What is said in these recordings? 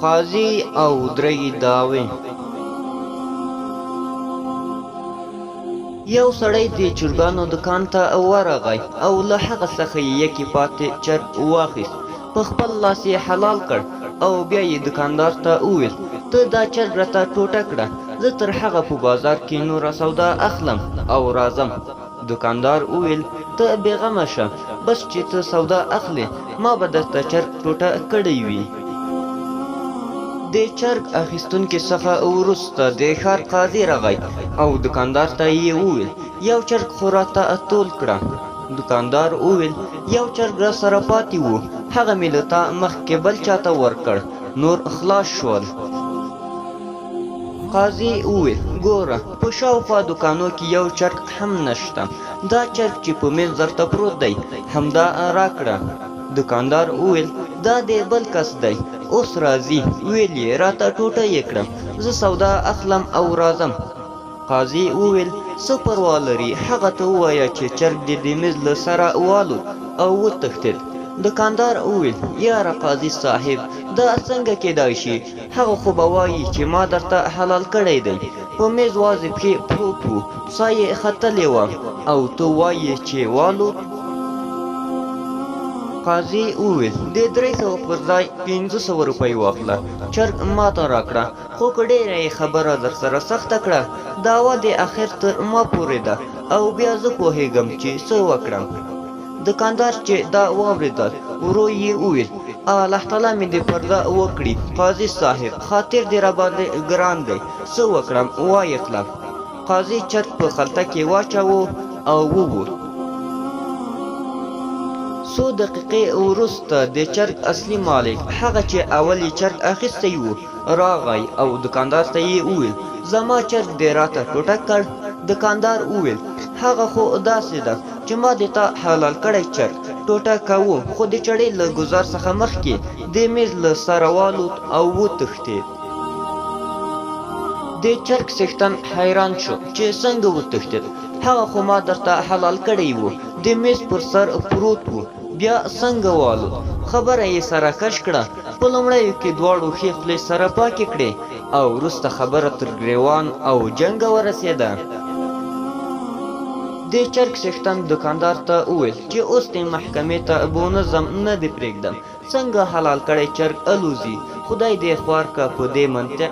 قاضي او درې داوې. یو سړی د چرګانو دکان ته ورغی او له هغه څخه یې یکې پاتې چرګ واخیست، په خپل لاس یې حلال کړ او بیا یې دکاندار ته وویل ته دا چرګ راته ټوټه کړه، زه تر هغه په بازار کې نوره سودا اخلم او راځم. دکاندار وویل ته بېغمه شه، بس چې ته سودا اخلې ما به درته چرګ ټوټه کړی وي. د چرګ اخیستونکي څخه وروسته د ښار قاضي راغی او دکاندار ته یې وویل یو چرګ خو راته ټول کړه. دکاندار وویل یو چرګ را سره پاتې و، هغه مې له تا مخکې بل چاته ورکړ، نور خلاص شول. قاضي وویل ګوره په شاوخوا دکانو کې یو چرګ هم نشته، دا چرګ چې په میز درته پروت دی همدا راکړه. دکاندار وویل دا د بل کس دی، اوس راځي، ویل یې راته ټوټه یې کړم، زه سودا اخلم او راځم. قاضي وویل څه پروا لري، هغه ته ووایه چې چرګ دې د میز له سره والو او وتښتېد. دکاندار وویل یاره قاضي صاحب دا څنګه کېدای شي، هغه خو به وایي چې ما درته حلال کړی دی، په میز وازې پښې پروت و، ساه یې ختلې وه او ته وایې چې والو. قاضي وویل د 300 پر ځای 500 روپۍ واخله، چرګ ماته راکړه، خو که ډېره یې خبره در سره سخته کړه دعوه دې اخر تر ما پورې ده او بیا زه پوهېږم چې څه وکړم. دکاندار چې دا واورېدل ورو یې وویل الله تعالی مې دې پرده وکړي قاضي صاحب، خاطر دې راباندې ګران دی، څه وکړم وایې کړه. قاضي چرګ په خلطه کې واچاوه او ووت. څو دقیقې وروسته د چرګ اصلي مالک، هغه چې اول یې چرګ اخیستی و، راغی او دکاندار ته یې وویل زما چرګ دې راته ټوټه کړ. دکاندار وویل هغه خو داسې ده چې ما دې ته حلال کړی چرګ ټوټه کوو، خو د چړې له ګزار څخه مخکې د میز له سره والوت او وتښتېد. د چرګ څښتن حیران شو چې څنګه وتښتېد، هغه خو ما درته حلال کړی و، د میز پر سر پروت و، بیا څنګه والوت. خبره یې سره کش کړه، په لومړیو کې دواړو ښې خولې سره پاکې کړې او وروسته خبره تر ګریوان او جنګه ورسېده. د چرګ څښتن دکاندار ته وویل چې اوس دې محکمې ته بونظم نه دې پرېږدم، څنګه حلال کړی چرګ الوزي، خدای دې خوار که. په دې منطق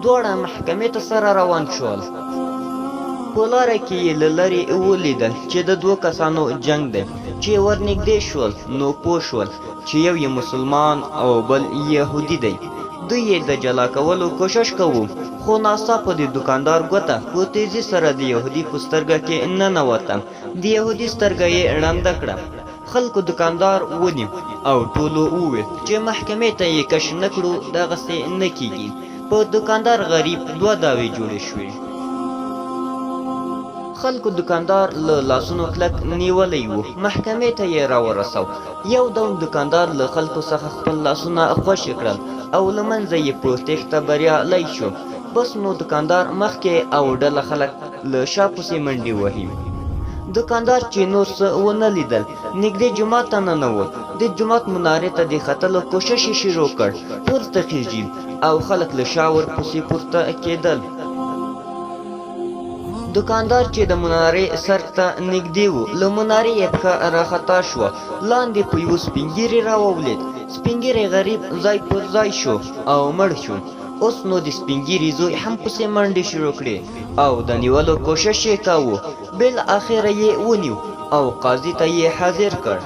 دواړه محکمې ته سره روان شول. په لاره کې یې له لرې ولیدل چې د 2 کسانو جنګ دی. چې ورنږدې شول نو پوه شول چې یو یې مسلمان او بل یهودي دی. دوی یې د جلا کولو کوشش کوو، خو ناڅاپه د دکاندار ګوته په تیزي سره د یهودي په سترګه کې ننوته، د یهودي سترګه یې ړنده کړه. خلکو دکاندار ونیو او ټولو وویل چې محکمې ته یې کش نه کړو دغسې نه کیږي. په دکاندار غریب 2 دعوې جوړې شوې. خلکو دکاندار له لاسونو کلک نیولی و، محکمې ته یې راورسو. یو ډول دکاندار له خلکو څخه خپل لاسونه خوشې کړل او له منځه یې په تېښته بریالی شو. بس نو دکاندار مخکې او ډله خلک له شا پسې منډې وهي. دکاندار چې نور څه ونه لیدل نږدې جومات ته ننوت. د جومات منارې ته د ختلو کوشش یې شروع کړ، پورته خیژي او خلک له شا ورپسې پورته کېدل. دکاندار چې د منارې سر ته نږدې و، له منارې یې پښه راخطا شوه، لاندې په یو سپین ږیري راولوېد. سپین ږیری غریب ځای پر ځای شو او مړ شو. اوس نو د سپین ږیري زوی هم پسې منډې شروع کړې او د نیولو کوشش یې کاوه. بالاخره یې ونیو او قاضي ته یې حاضر کړ.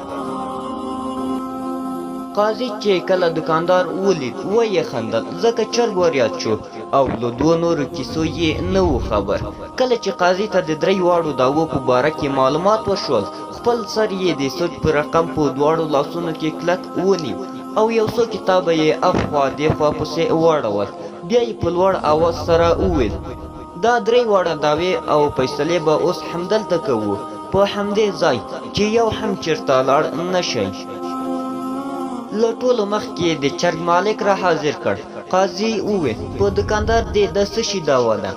قاضي چې کله دکاندار ولید ویې خندل، ځکه چرګ وریاد شو او له 2 نورو کیسو یې نه و خبر. کله چې قاضي ته د 3 واړو دعوو په باره کې معلومات وشول، خپل سر یې د سوچ په رقم په 2 لاسونو کې کلک ونیو او یو څو کتابه یې اخوا دېخوا پسې واړول. بیا یې په لوړ اواز سره وویل دا 3 واړه دعوې او فیصلې به اوس همدلته کوو، په همدې ځای چې یو هم چېرته لاړ نه شئ. له ټولو مخکې د چرګ مالک را حاضر کړ. قاضي وویل په دکاندار دې د څه شي دعوه ده؟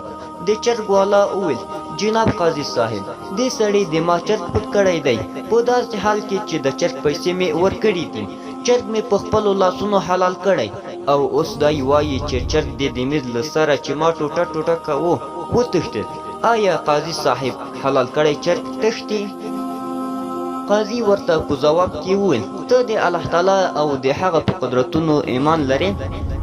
د چرګ والا وویل جناب قاضي صاحب، دې سړي د ما چرګ پټ کړی دی، په داسې حال کې چې د چرګ پیسې مې ورکړي دي. چرګ مې په خپلو لاسونو حلال کړی، او اوس دا وایي چې چرګ دې د میز له سره چې ما ټوټه ټوټه کوو وتښتېد. آیا قاضي صاحب حلال کړی چرګ تښتي؟ قاضي ورته په ځواب کې وویل ته د الله تعالی او د هغه په قدرتونو ایمان لرې؟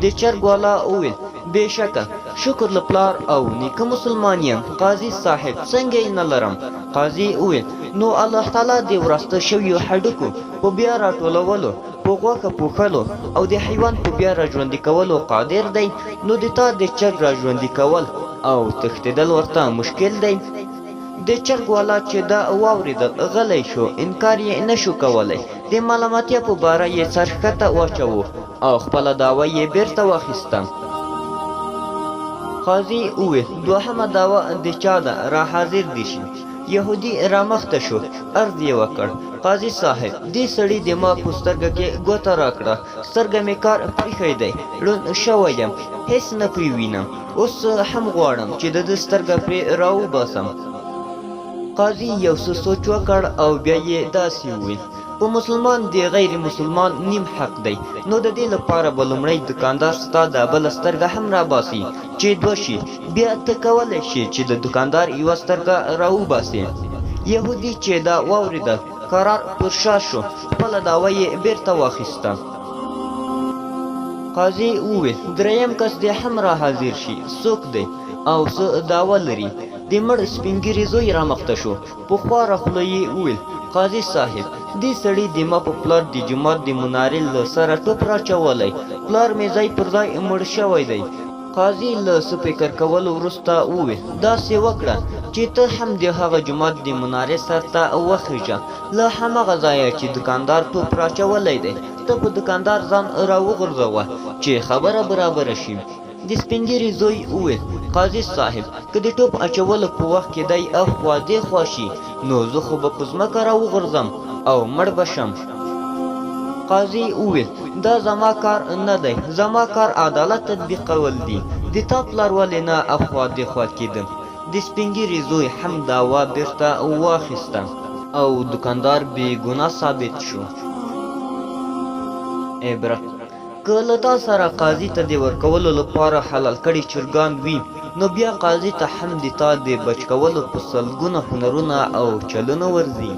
د چرګ والا وویل بېشکه شکر له پلار او نیکه مسلمان یم قاضي صاحب څنګه یې نه لرم. قاضي وویل نو الله تعالی د وراسته شویو هډوکو په بیا راټولولو په غوښه پوښلو او د حیوان په بیا راژوندي کولو قادر دی. نو د تا د چرګ راژوندي کول او تښتېدل ورته مشکل دی. د چرګ والا چې دا واورېدل غلی شو، انکار یې نشو کولی. د ملامتیا په باره یې سر ښکته واچوو او خپله دعوه یې بیرته واخیسته. قاضي وویل دوهمه دعوه د چا ده؟ را حاضر دي شي. یهودي رامخته شو، عرض یې وکړ قاضي صاحب دې سړي د ما په سترګه کې ګوته راکړه، سترګه مې کار پریښی دی، ړوند شوی یم، هېڅ نه پرې وینم، اوس هم غواړم چې د ده سترګه پرې راوباسم. قاضي یو څه سوچ وکړ او بیا یې داسې وویل په مسلمان د غیر مسلمان نیم حق دی، نو د دې لپاره به لومړی دوکاندار ستا د بله سترګه هم راباسي چې دوه شي، بیا ته کولی شي چې د دوکاندار یوه سترګه راوباسې. یهودي چې دا واورېدل قرار پر شا شو، خپله دعوه یې بیرته واخیسته. قاضي وویل دریم کس دې هم را حاضر شي، څوک دی او څه دعوه لري؟ د مړ سپین ږیري زوی رامخته شو، په خواره خوله یې وویل قاضي صاحب دې سړي د ما په پلار د جومات د منارې له سره ټوپ راچولی، پلار مې ځای پر ځای مړ شوی دی. قاضي له څه فکر کولو وروسته وویل داسې وکړه چې ته هم د هغه جومات د منارې سر ته وخیژه، له هماغه ځایه چې دوکاندار ټوپ راچولی دی ته په دوکاندار ځان راوغورځوه چې خبره برابره شي. د سپین ږیري زوی وویل قاضي صاحب که د ټوپ اچولو په وخت کې دی اخوا دېخوا شي نو زه خو به په ځمکه راوغورځم او مړ به شم. قاضي وویل دا زما کار نه دی، زما کار عدالت تطبیقول دي، د تا پلار ولې نه اخوا دېخوا کېده؟ د سپین ږیري زوی هم دعوه بیرته واخیسته او دوکاندار بې ګناه ثابت شو. عبرت که له تا سره قاضي ته د ورکولو لپاره حلال کړي چرګان وي نو بیا قاضي ته هم د تا د بچ کولو په سلګونه هنرونه او چلونه ورځي.